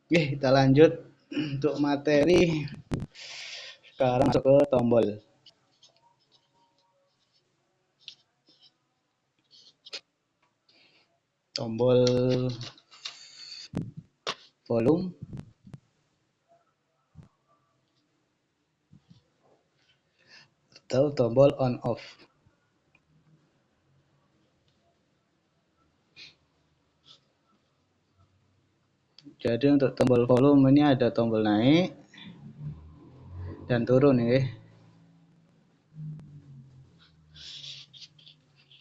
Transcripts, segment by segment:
Oke, kita lanjut untuk materi. Sekarang masuk ke tombol. Tombol volume atau tombol on off. Jadi untuk tombol volume ini ada tombol naik dan turun ya.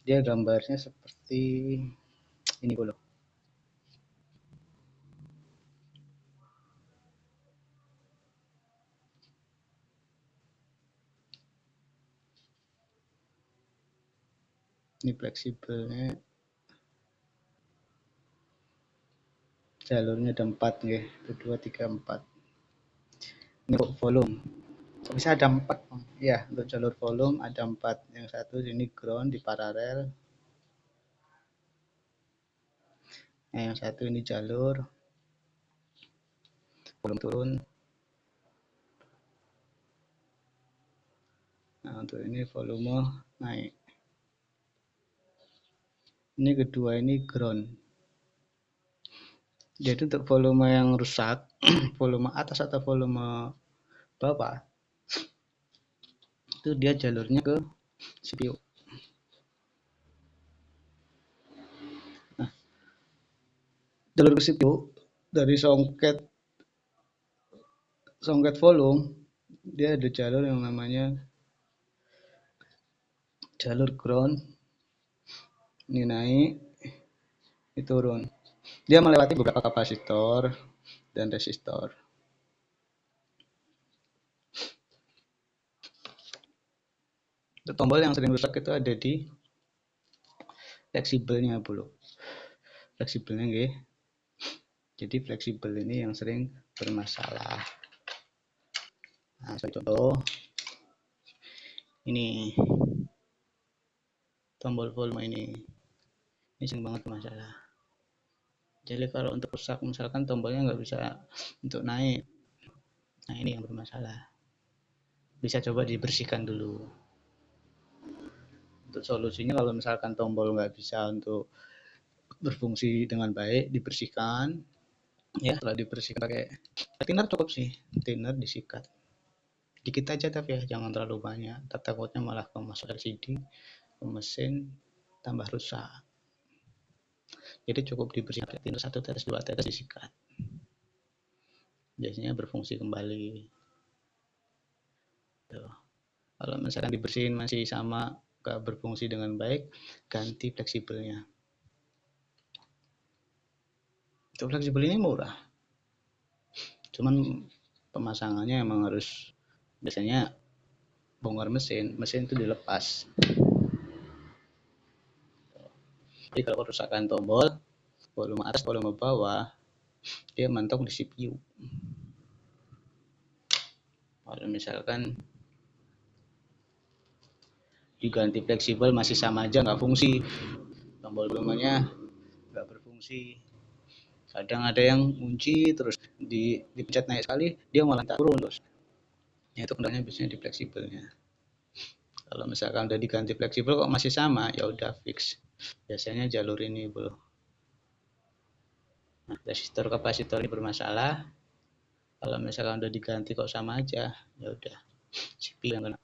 Dia gambarnya seperti ini dulu. Ini fleksibelnya, jalurnya ada 4 ya, 1, 2, 3, 4. Ini untuk volume. Bisa ada 4. Ya, untuk jalur volume ada 4. Yang satu ini ground di paralel. Yang satu ini jalur volume turun. Nah, untuk ini volume naik. Ini kedua ini ground. Jadi untuk volume yang rusak, volume atas atau volume bawah, itu dia jalurnya ke CPU. Nah, jalur ke CPU dari songket volume, dia ada jalur yang namanya jalur ground. Ini naik, ini turun. Dia melewati beberapa kapasitor dan resistor. Tombol yang sering rusak itu ada di fleksibelnya dulu. Fleksibelnya nggih. Jadi fleksibel ini yang sering bermasalah. Nah, contoh ini tombol volume ini sering banget bermasalah. Jadi kalau untuk rusak misalkan tombolnya nggak bisa untuk naik, nah ini yang bermasalah. Bisa coba dibersihkan dulu. Untuk solusinya kalau misalkan tombol nggak bisa untuk berfungsi dengan baik, dibersihkan. Ya, setelah dibersihkan pakai thinner cukup sih, thinner disikat. Dikit aja tapi ya, jangan terlalu banyak. Takutnya malah ke masuk LCD, ke mesin, tambah rusak. Jadi cukup dibersihkan pakai thinner 1 tetes, 2 tetes disikat. Biasanya berfungsi kembali. Tuh. Kalau misalkan dibersihin masih sama, gak berfungsi dengan baik, ganti fleksibelnya. Untuk fleksibel ini murah. Cuman pemasangannya emang harus biasanya bongkar mesin itu dilepas. Jadi kalau kerusakan tombol, volume atas, volume bawah, dia mentok di CPU. Kalau misalkan diganti fleksibel masih sama aja nggak fungsi, tombol volumenya nggak berfungsi. Kadang ada yang kunci terus dipencet naik sekali dia malah turun terus. Ya itu kendalanya biasanya di fleksibelnya. Kalau misalkan udah diganti fleksibel kok masih sama, ya udah fix. Biasanya jalur ini bro. Nah, resistor kapasitor ini bermasalah. Kalau misalkan udah diganti kok sama aja, ya udah CPU yang kena.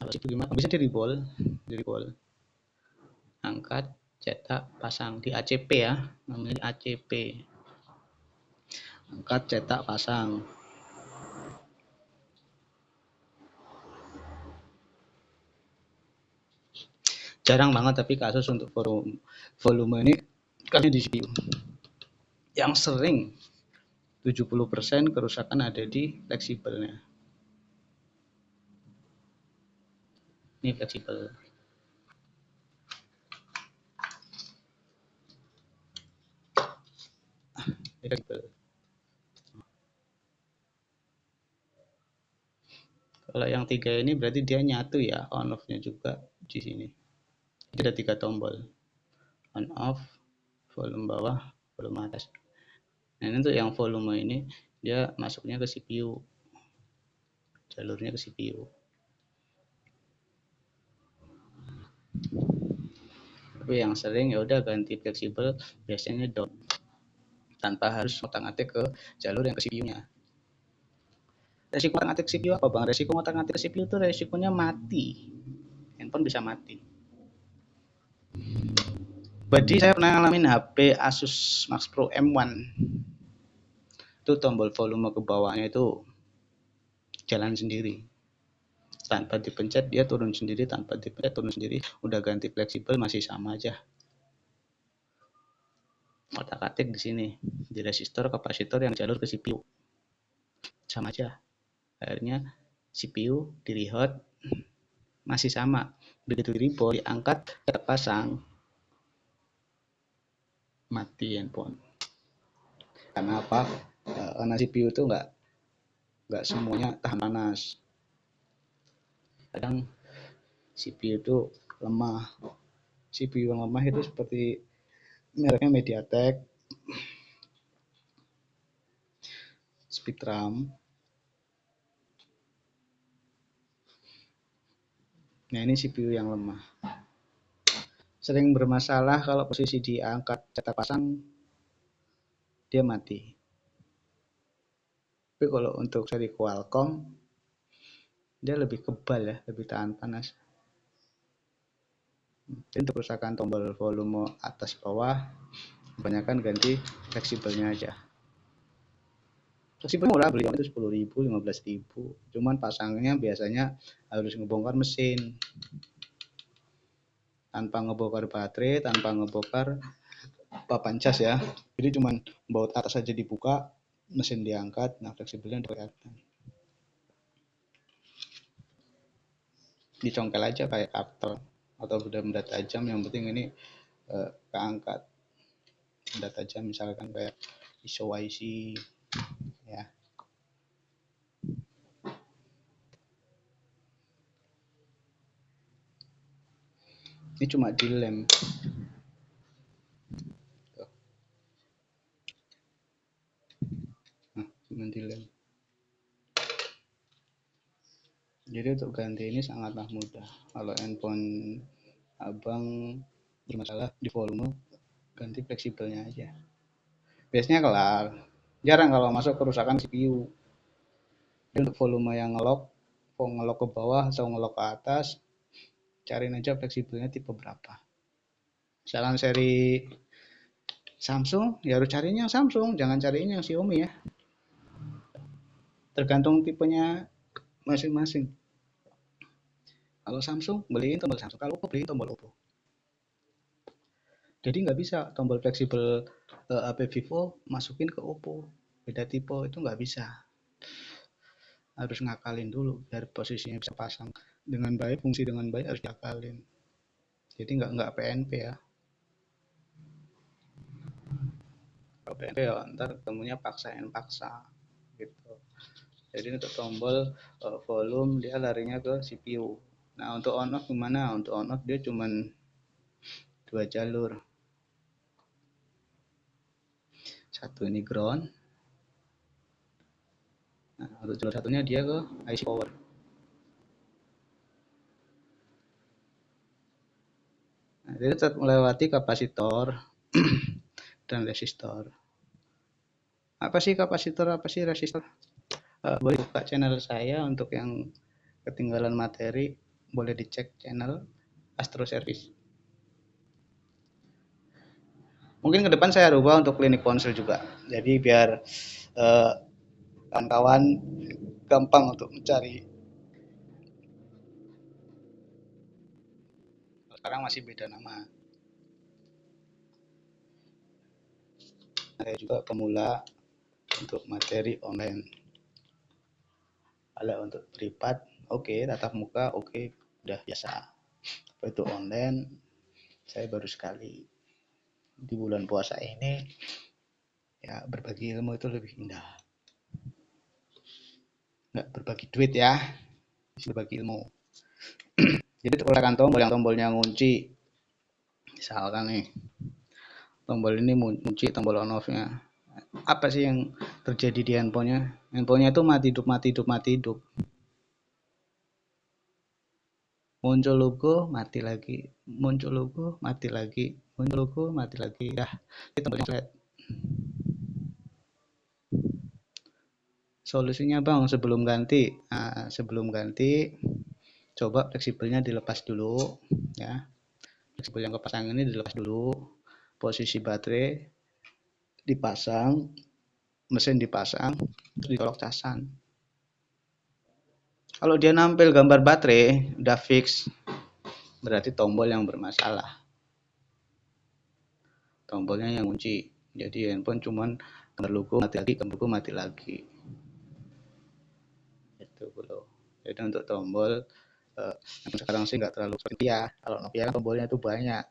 Kalau CPU gimana? Bisa di reball, angkat, cetak, pasang di ACP ya, namanya ACP. Angkat, cetak, pasang. Jarang banget tapi kasus untuk volume ini kali di CPU. Yang sering 70% kerusakan ada di fleksibelnya. Ini fleksibel. Kalau yang 3 ini berarti dia nyatu ya, on off-nya juga di sini. Jadi ada 3 tombol. On off, volume bawah, volume atas. Nah, ini untuk yang volume ini dia masuknya ke CPU, jalurnya ke CPU. Tapi yang sering ya udah ganti fleksibel biasanya down, tanpa harus ngotak-ngatik ke jalur yang ke CPU-nya. Resiko ngotak-ngatik CPU apa bang? Resiko ngotak-ngatik ke CPU itu resikonya mati, handphone bisa mati. Jadi saya pernah ngalamin HP Asus Max Pro M1, itu tombol volume ke bawahnya itu jalan sendiri, tanpa dipencet dia turun sendiri, tanpa dipencet turun sendiri. Udah ganti fleksibel masih sama aja. Otak-atik di sini di resistor kapasitor yang jalur ke CPU sama aja. Akhirnya CPU di reload masih sama. Begitu di reboot diangkat terpasang mati handphone. Karena apa? Karena CPU itu nggak semuanya tahan panas. Kadang CPU itu lemah. CPU yang lemah itu seperti mereknya MediaTek, Speedram. Nah, ini CPU yang lemah. Sering bermasalah kalau posisi diangkat cetak pasang dia mati. Tapi kalau untuk seri Qualcomm dia lebih kebal ya, lebih tahan panas. Jadi untuk kerusakan tombol volume atas bawah kebanyakan ganti fleksibelnya aja. Fleksibel murah, beli itu 10.000, 15.000. Cuman pasangnya biasanya harus ngebongkar mesin, tanpa ngebongkar baterai, tanpa ngebongkar papan cas ya. Jadi cuman baut atas saja dibuka, mesin diangkat, nah fleksibelnya kelihatan. Dicongkel aja kayak karton atau benda-benda tajam, yang penting ini keangkat. Benda tajam misalkan kayak ISO IC ya. Ini cuma dilem. Nah, cuma dilem. Jadi untuk ganti ini sangatlah mudah. Kalau handphone abang bermasalah di volume, ganti fleksibelnya aja. Biasanya kelar. Jarang kalau masuk kerusakan CPU. Jadi untuk volume yang ngelok ke bawah atau ngelok ke atas, cariin aja fleksibelnya tipe berapa. Misalkan seri Samsung, ya harus carinya yang Samsung, jangan cariin yang Xiaomi ya. Tergantung tipenya masing-masing. Kalau Samsung, beliin tombol Samsung. Kalau Oppo, beliin tombol Oppo. Jadi nggak bisa tombol fleksibel HP Vivo masukin ke Oppo. Beda tipe itu nggak bisa. Harus ngakalin dulu biar posisinya bisa pasang dengan baik, fungsi dengan baik harus diakalin. Jadi nggak PNP ya. Kalau PNP ya ntar ketemunya paksain paksa gitu. Jadi untuk tombol volume dia larinya ke CPU. Nah untuk on off gimana? Untuk on off dia cuman 2 jalur. Satu ini ground. Nah, untuk jalur satunya dia ke IC power. Nah, dia tetap melewati kapasitor dan resistor. Apa sih kapasitor, apa sih resistor? Boleh buka channel saya untuk yang ketinggalan materi, boleh dicek channel Astro Service. Mungkin ke depan saya rubah untuk klinik ponsel juga. Jadi biar kawan-kawan gampang untuk mencari. Sekarang masih beda nama. Saya juga pemula untuk materi online. Kalau untuk privat, oke, tatap muka, oke, udah biasa. Tapi itu online, saya baru sekali. Di bulan puasa ini, ya berbagi ilmu itu lebih indah. Nggak berbagi duit ya, berbagi ilmu. Jadi tekan tombol yang tombolnya ngunci. Misalkan nih, tombol ini ngunci tombol on off-nya. Apa sih yang terjadi di handphonenya? Handphonenya itu mati hidup, mati hidup, mati hidup. Muncul logo, mati lagi. Muncul logo, mati lagi. Muncul logo, mati lagi. Ya, itu tombolnya. Solusinya bang, sebelum ganti, coba fleksibelnya dilepas dulu, ya. Fleksibel yang kepasang ini dilepas dulu. Posisi baterai dipasang, mesin dipasang, terus dicolok casan. Kalau dia nampil gambar baterai udah fix, berarti tombol yang bermasalah. Tombolnya yang kunci. Jadi handphone cuman gambar logo mati lagi, gambar logo mati lagi. Itu bro. Jadi untuk tombol yang sekarang sih nggak terlalu seperti Nokia. Kalau Nokia kan tombolnya itu banyak,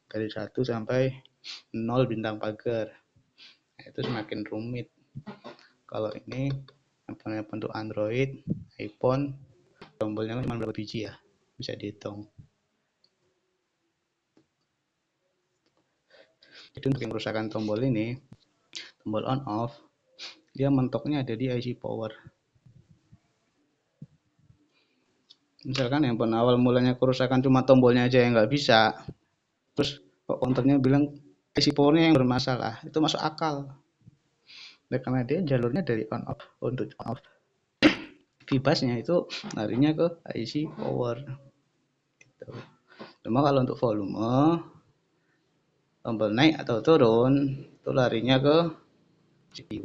dari 1 sampai 0 bintang pagar. Nah, itu semakin rumit. Kalau ini handphone untuk Android, iPhone, tombolnya kan cuma berapa biji ya, bisa dihitung. Jadi untuk yang kerusakan tombol ini, tombol on off, dia mentoknya ada di IC power. Misalkan handphone awal mulanya kerusakan cuma tombolnya aja yang nggak bisa, terus kok counternya bilang IC powernya yang bermasalah, itu masuk akal. Nah, karena dia jalurnya dari on off, untuk on off bebasnya itu larinya ke IC power gitu. Cuma kalau untuk volume, tombol naik atau turun itu larinya ke CPU.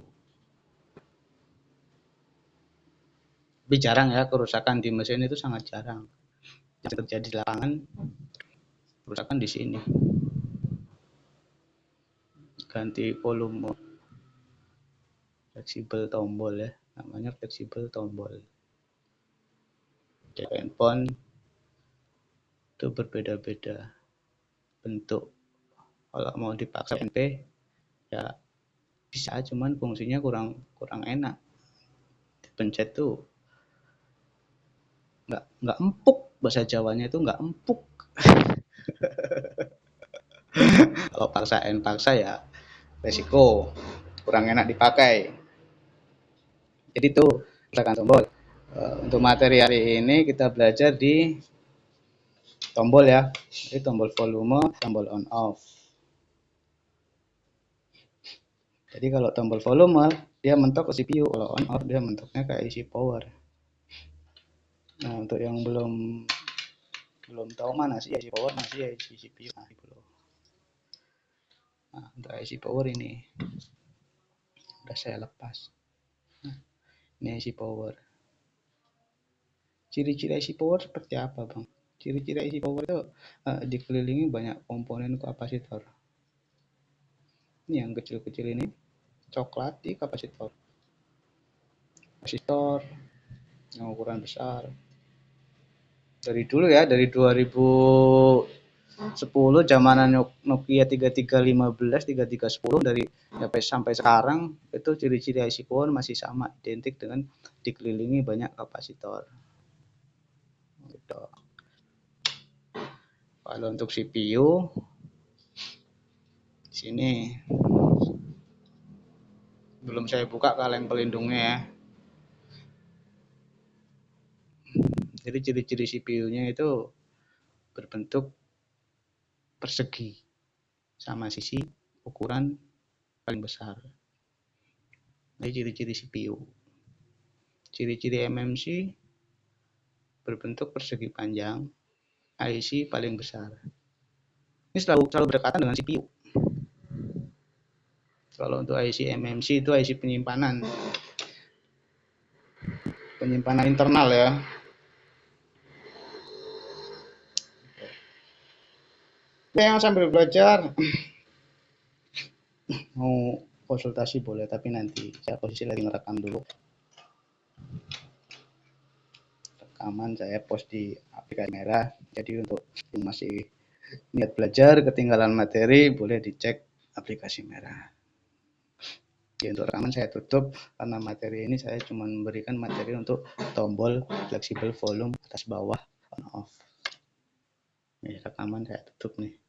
Tapi jarang ya, kerusakan di mesin itu sangat jarang. Yang terjadi di lapangan kerusakan di sini. Ganti volume, fleksibel tombol ya, namanya fleksibel tombol. Jadi handphone itu berbeda-beda bentuk. Kalau mau dipaksa MP ya bisa, cuman fungsinya kurang enak. Dipencet tuh nggak empuk, bahasa Jawanya itu nggak empuk. Kalau paksa ya resiko, kurang enak dipakai. Jadi itu gerakan tombol. Untuk materi hari ini kita belajar di tombol ya, jadi tombol volume, tombol on off. Jadi kalau tombol volume dia mentok ke CPU, kalau on off dia mentoknya ke IC power. Nah, untuk yang belum tahu mana sih IC power, masih IC CPU. Nah, untuk IC power ini udah saya lepas. Nah, ini IC power. Ciri-ciri IC power seperti apa, Bang? Ciri-ciri IC power itu dikelilingi banyak komponen kapasitor. Ini yang kecil-kecil ini coklat di kapasitor. Kapasitor yang ukuran besar. Dari dulu ya, dari 2010 zamanan Nokia 3315, 3310 dari sampai sekarang itu ciri-ciri IC power masih sama, identik dengan dikelilingi banyak kapasitor. Gitu. Kalau untuk CPU di sini belum saya buka kaleng pelindungnya ya. Jadi ciri-ciri CPU-nya itu berbentuk persegi sama sisi ukuran paling besar. Ini ciri-ciri CPU. Ciri-ciri MMC berbentuk persegi panjang, IC paling besar. Ini selalu berdekatan dengan CPU. Kalau untuk IC MMC itu IC penyimpanan internal ya. Yang sambil belajar mau konsultasi boleh, tapi nanti saya posisi lagi ngerekam dulu. Rekaman saya post di aplikasi Merah. Jadi untuk yang masih niat belajar ketinggalan materi boleh dicek aplikasi Merah. Jadi untuk rekaman saya tutup karena materi ini saya cuma memberikan materi untuk tombol fleksibel volume atas bawah on off. Ini rekaman saya tutup nih.